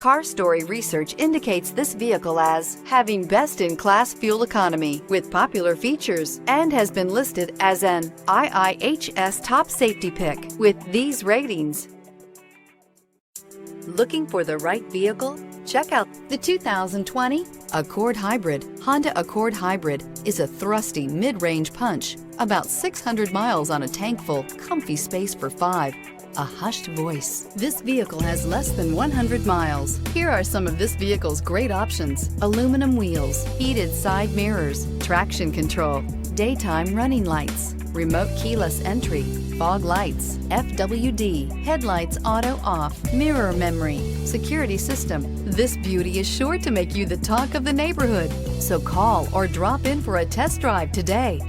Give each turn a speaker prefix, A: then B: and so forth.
A: Car Story research indicates this vehicle as having best-in-class fuel economy with popular features and has been listed as an IIHS top safety pick with these ratings. Looking for the right vehicle? Check out the 2020 Accord Hybrid. Honda Accord Hybrid is a thrusty mid-range punch, about 600 miles on a tank full, comfy space for 5. A hushed voice. This vehicle has less than 100 miles. Here are some of this vehicle's great options: aluminum wheels, heated side mirrors, traction control, daytime running lights, remote keyless entry, fog lights, FWD, headlights auto off, mirror memory, security system. This beauty is sure to make you the talk of the neighborhood. So call or drop in for a test drive today.